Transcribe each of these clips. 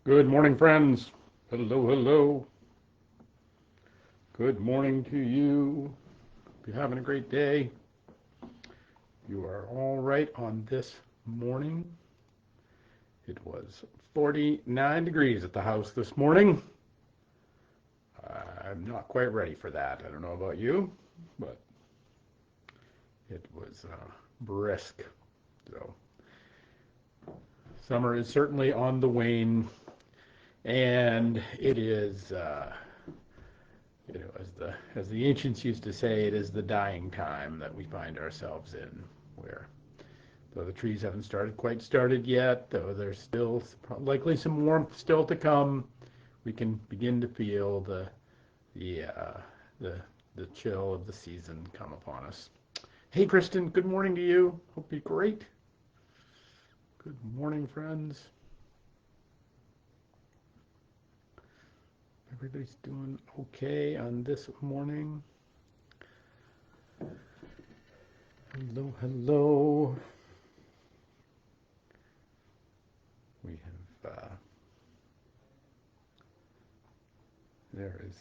Good morning, friends. Hello, hello. Good morning to you. Hope you're having a great day. You are all right on this morning. It was 49 degrees at the house this morning. I'm not quite ready for that. I don't know about you, but it was brisk. So summer is certainly on the wane, and it is as the ancients used to say, it is the dying time that we find ourselves in, where though the trees haven't quite started yet, though there's still likely some warmth still to come, we can begin to feel the the chill of the season come upon us. Hey, Kristen, good morning to you. Hope you're great. Good morning, friends. Everybody's doing okay on this morning. Hello, hello. We have, there is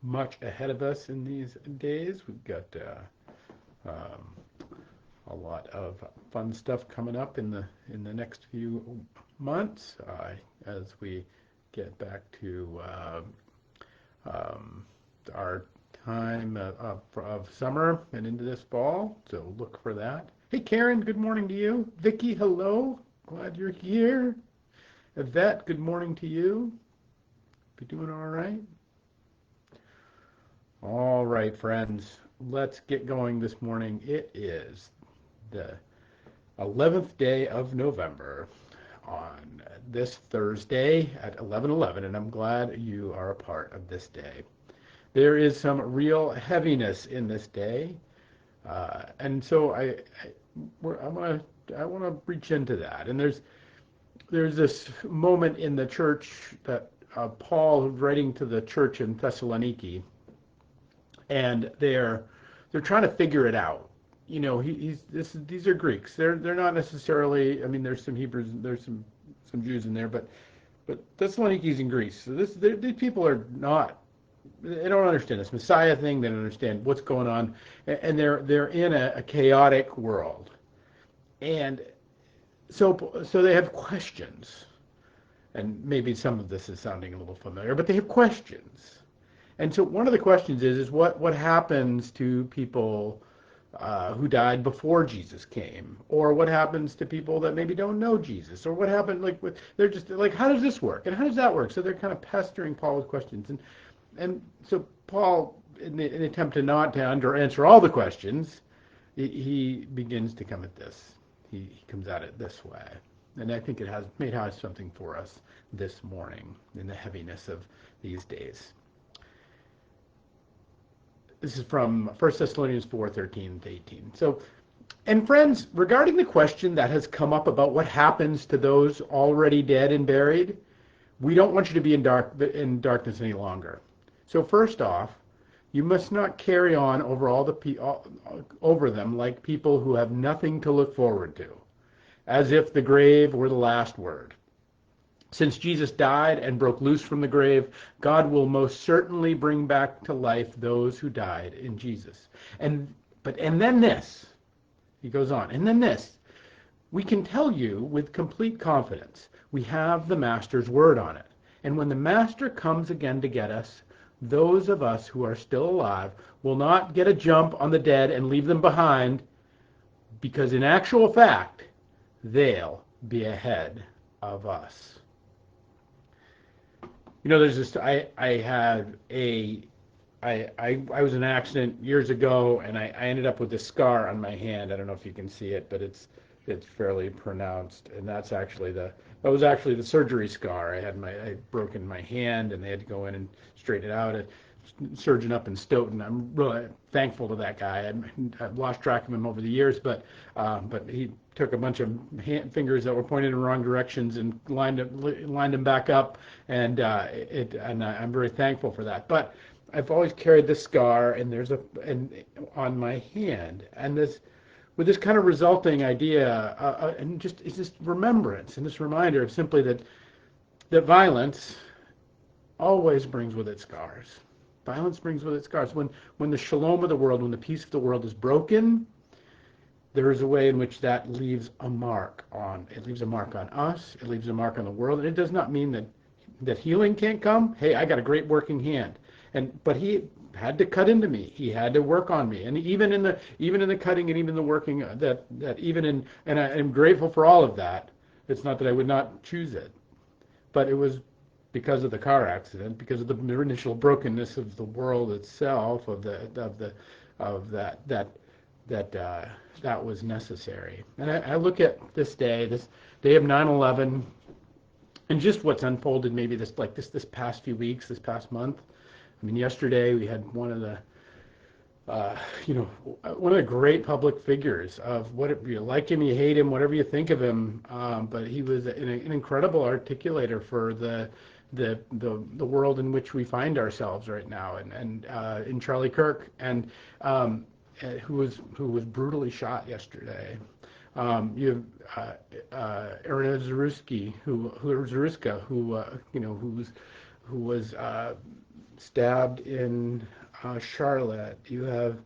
much ahead of us in these days. We've got a lot of fun stuff coming up in the next few months as we get back to our time of summer and into this fall. So look for that. Hey, Karen, good morning to you. Vicky, hello. Glad you're here. Yvette, good morning to you. You doing all right? All right, friends. Let's get going this morning. It is the 11th day of November on this Thursday at 11:11, and I'm glad you are a part of this day. There is some real heaviness in this day, and so I want to reach into that. And there's this moment in the church that Paul, writing to the church in Thessaloniki, and they're trying to figure it out. You know, these are Greeks. They're not necessarily. I mean, there's some Hebrews, there's some Jews in there, but Thessaloniki's in Greece. So these people are not. They don't understand this Messiah thing. They don't understand what's going on, and they're in a chaotic world, and so they have questions, and maybe some of this is sounding a little familiar, but they have questions, and so one of the questions is what happens to people who died before Jesus came, or what happens to people that maybe don't know Jesus, or what happened they're just like, how does this work and how does that work? So they're kind of pestering Paul with questions, and so Paul, in an attempt to not to answer all the questions, he begins to come at this. He comes at it this way, and I think it may have something for us this morning in the heaviness of these days. This is from 1 Thessalonians 4:13-18. So, and friends, regarding the question that has come up about what happens to those already dead and buried, we don't want you to be in darkness any longer. So first off, you must not carry on over them like people who have nothing to look forward to, as if the grave were the last word. Since Jesus died and broke loose from the grave, God will most certainly bring back to life those who died in Jesus. And then this, he goes on, and then this, we can tell you with complete confidence, we have the Master's word on it. And when the Master comes again to get us, those of us who are still alive will not get a jump on the dead and leave them behind, because in actual fact, they'll be ahead of us. You know, there's this. I was in an accident years ago, and I ended up with this scar on my hand. I don't know if you can see it, but it's fairly pronounced, and that was actually the surgery scar. I'd broken my hand, and they had to go in and straighten it out. A surgeon up in Stoughton. I'm really thankful to that guy. I've lost track of him over the years, but he took a bunch of fingers that were pointed in the wrong directions and lined them back up, and I'm very thankful for that. But I've always carried this scar, and on my hand, and this with this kind of resulting idea, and just it's this remembrance and this reminder of simply that violence always brings with it scars. Violence brings with it scars. When the shalom of the world, when the peace of the world is broken, there is a way in which that leaves a mark on. It leaves a mark on us. It leaves a mark on the world. And it does not mean that healing can't come. Hey, I got a great working hand, but he had to cut into me. He had to work on me. And even in the cutting and even the working, and I am grateful for all of that. It's not that I would not choose it, but it was because of the car accident, because of the initial brokenness of the world itself, that was necessary. And I look at this day of 9/11, and just what's unfolded maybe this past few weeks, this past month. I mean, yesterday we had one of the great public figures of what if you like him, you hate him, whatever you think of him, but he was an incredible articulator for the world in which we find ourselves right now, and in Charlie Kirk, and who was brutally shot yesterday. You have Aaron Zaruska, who was stabbed in Charlotte. You have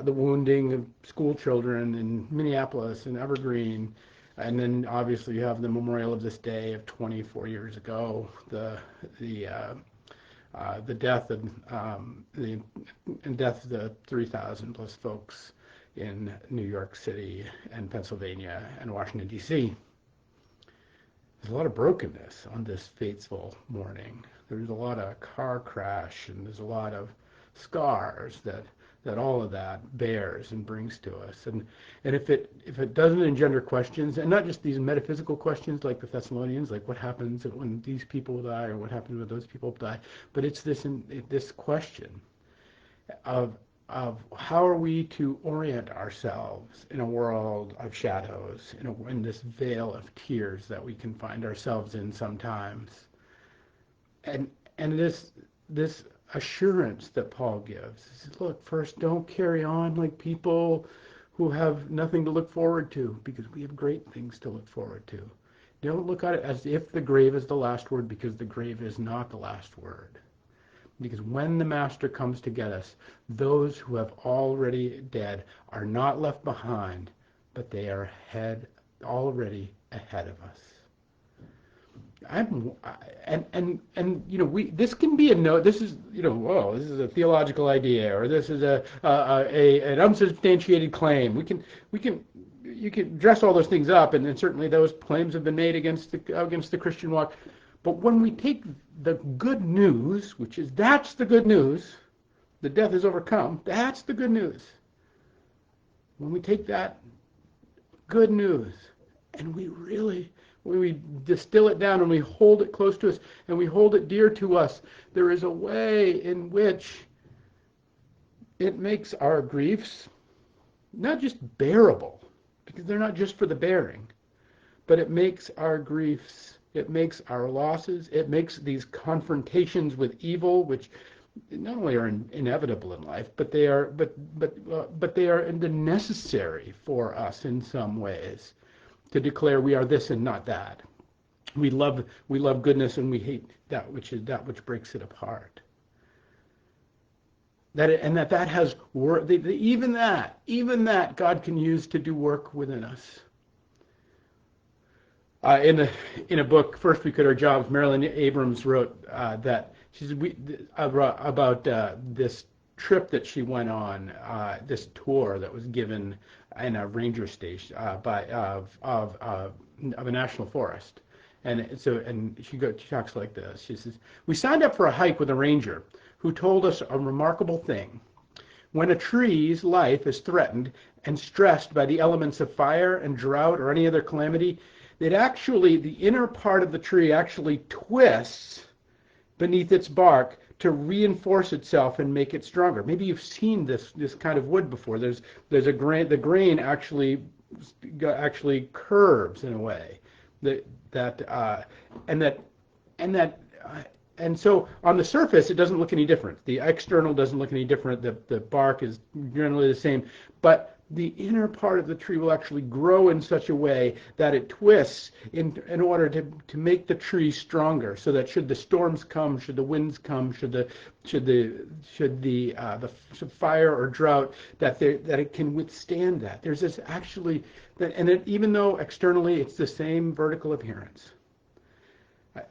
the wounding of school children in Minneapolis and Evergreen. And then obviously you have the memorial of this day of 24 years ago, the death of the 3,000 plus folks in New York City and Pennsylvania and Washington, D.C. There's a lot of brokenness on this fateful morning. There's a lot of car crash, and there's a lot of scars that all of that bears and brings to us. And if it doesn't engender questions, and not just these metaphysical questions like the Thessalonians, like what happens when these people die or what happens when those people die, but it's this question of how are we to orient ourselves in a world of shadows, in this veil of tears that we can find ourselves in sometimes, and this assurance that Paul gives. He says, look, first, don't carry on like people who have nothing to look forward to, because we have great things to look forward to. Don't look at it as if the grave is the last word, because the grave is not the last word. Because when the Master comes to get us, those who have already dead are not left behind, but they are already ahead of us. This can be this is this is a theological idea, or this is an unsubstantiated claim. You can dress all those things up, and certainly those claims have been made against the Christian walk. But when we take the good news, that's the good news, the death is overcome, that's the good news. When we take that good news and when we distill it down and we hold it close to us and we hold it dear to us, there is a way in which it makes our griefs not just bearable, because they're not just for the bearing, but it makes our griefs, it makes our losses, it makes these confrontations with evil, which not only are inevitable in life, but they are necessary for us in some ways, to declare we are this and not that. We love goodness, and we hate that which breaks it apart. That has work. Even that God can use to do work within us. In a book, First We Quit Our Jobs, Marilyn Abrams wrote that about this trip that she went on, this tour that was given in a ranger station of a national forest, and she talks like this. She says, "We signed up for a hike with a ranger who told us a remarkable thing. When a tree's life is threatened and stressed by the elements of fire and drought or any other calamity, the inner part of the tree actually twists beneath its bark to reinforce itself and make it stronger." Maybe you've seen this kind of wood before. There's a grain. The grain actually curves in a way and so on the surface it doesn't look any different. The external doesn't look any different. The bark is generally the same, but the inner part of the tree will actually grow in such a way that it twists in order to make the tree stronger, so that should the storms come, should the winds come, should the fire or drought, that it can withstand that. There's this actually that, and even though externally it's the same vertical appearance,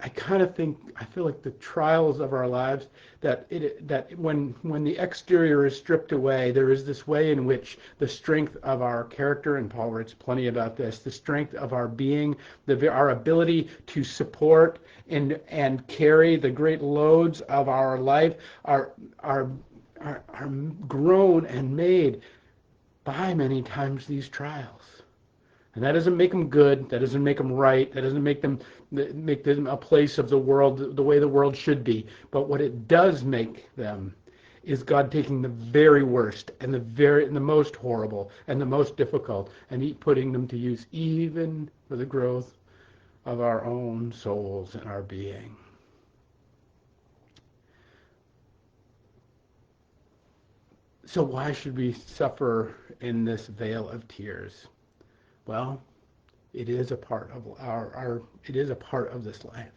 I kind of think, I feel like the trials of our lives, that when the exterior is stripped away, there is this way in which the strength of our character, and Paul writes plenty about this, the strength of our being, our ability to support and carry the great loads of our life are grown and made by many times these trials. And that doesn't make them good. That doesn't make them right. That doesn't make them a place of the world the way the world should be. But what it does make them is God taking the very worst and the most horrible and the most difficult, and putting them to use even for the growth of our own souls and our being. So why should we suffer in this vale of tears? Well, it is a part of it is a part of this life.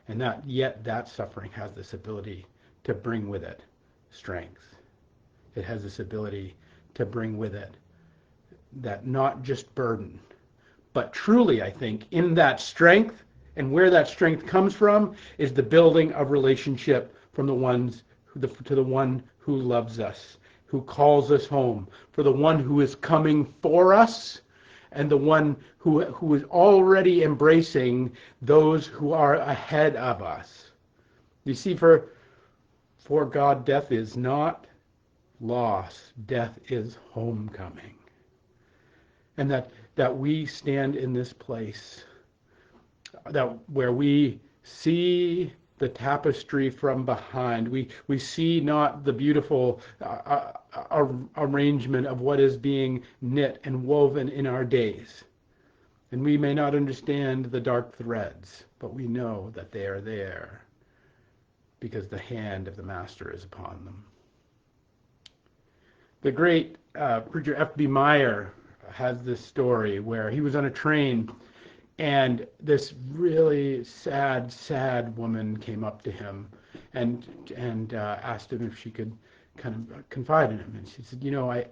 And that suffering has this ability to bring with it strength. It has this ability to bring with it that not just burden, but truly, I think, in that strength, and where that strength comes from, is the building of relationship from to the one who loves us, who calls us home, for the one who is coming for us, and the one who is already embracing those who are ahead of us. You see, for God, death is not loss. Death is homecoming. And that we stand in this place, where we see the tapestry from behind. We see not the beautiful arrangement of what is being knit and woven in our days. And we may not understand the dark threads, but we know that they are there because the hand of the Master is upon them. The great preacher F.B. Meyer has this story where he was on a train, and this really sad woman came up to him and asked him if she could kind of confide in him. And she said,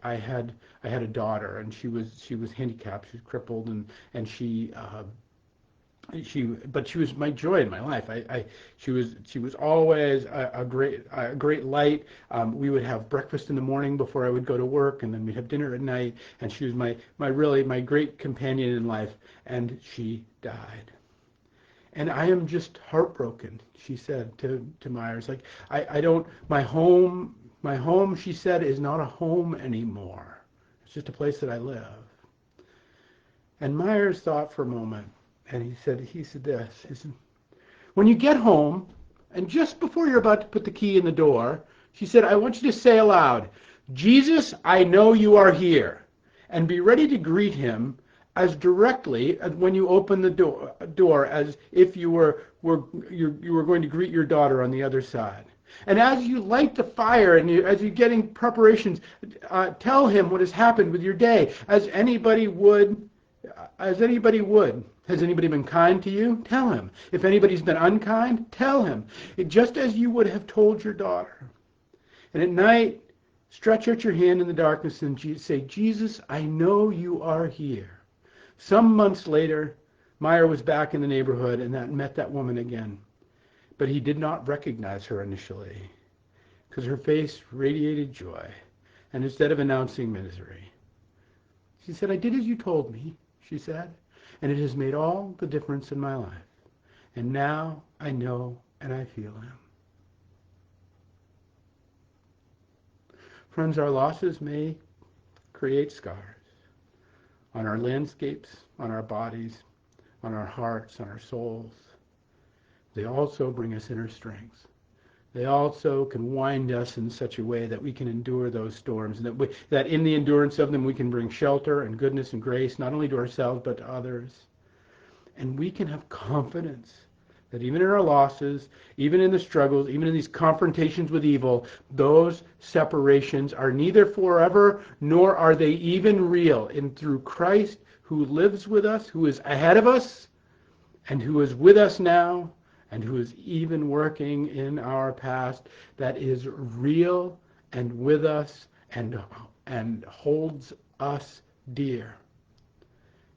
I had a daughter, and she was handicapped, she was crippled, and she was my joy in my life. She was always a great light. We would have breakfast in the morning before I would go to work, and then we'd have dinner at night. And she was my great companion in life. And she died. And I am just heartbroken, she said to Myers. Like, my home, she said, is not a home anymore. It's just a place that I live. And Myers thought for a moment. And he said this. He said, when you get home, and just before you're about to put the key in the door, she said, I want you to say aloud, Jesus, I know you are here. And be ready to greet him as directly as when you open the door as if you were going to greet your daughter on the other side. And as you light the fire and as you're getting preparations, tell him what has happened with your day, as anybody would. Has anybody been kind to you? Tell him. If anybody's been unkind, tell him. Just as you would have told your daughter. And at night, stretch out your hand in the darkness and say, Jesus, I know you are here. Some months later, Meyer was back in the neighborhood and met that woman again. But he did not recognize her initially, because her face radiated joy. And instead of announcing misery, she said, I did as you told me, she said, and it has made all the difference in my life. And now I know and I feel him. Friends, our losses may create scars on our landscapes, on our bodies, on our hearts, on our souls. They also bring us inner strength. They also can wind us in such a way that we can endure those storms, and that in the endurance of them we can bring shelter and goodness and grace, not only to ourselves but to others. And we can have confidence that even in our losses, even in the struggles, even in these confrontations with evil, those separations are neither forever nor are they even real. And through Christ, who lives with us, who is ahead of us, and who is with us now, and who is even working in our past, that is real and with us and holds us dear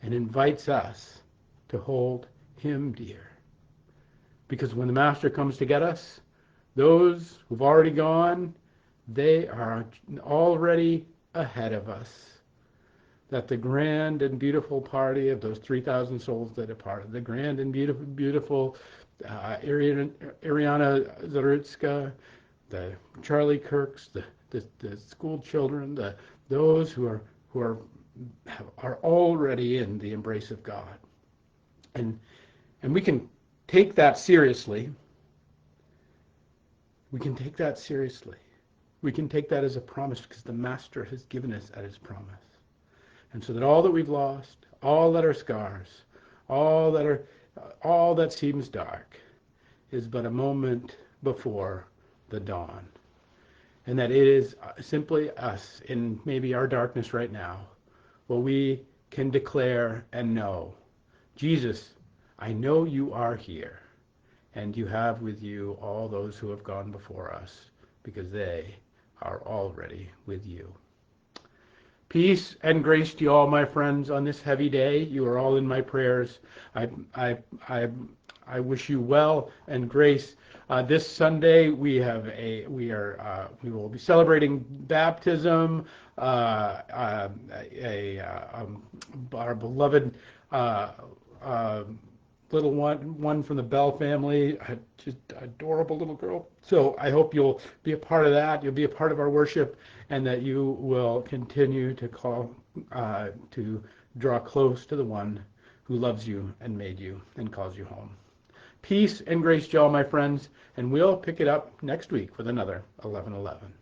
and invites us to hold him dear. Because when the Master comes to get us, those who've already gone, they are already ahead of us. That the grand and beautiful party of those 3,000 souls that departed, the grand and beautiful Ariana Zarutska, the Charlie Kirks, the school children, those who are already in the embrace of God, and we can take that seriously. We can take that seriously. We can take that as a promise because the Master has given us at his promise. And so that all that we've lost, all that are scars, all that seems dark, is but a moment before the dawn. And that it is simply us in maybe our darkness right now, where we can declare and know, Jesus, I know you are here, and you have with you all those who have gone before us, because they are already with you. Peace and grace to you all, my friends, on this heavy day. You are all in my prayers. I wish you well and grace. This Sunday we will be celebrating baptism. Our beloved little one from the Bell family, just adorable little girl. So I hope you'll be a part of that. You'll be a part of our worship, and that you will continue to draw close to the one who loves you and made you and calls you home. Peace and grace to all, my friends, and we'll pick it up next week with another 11:11.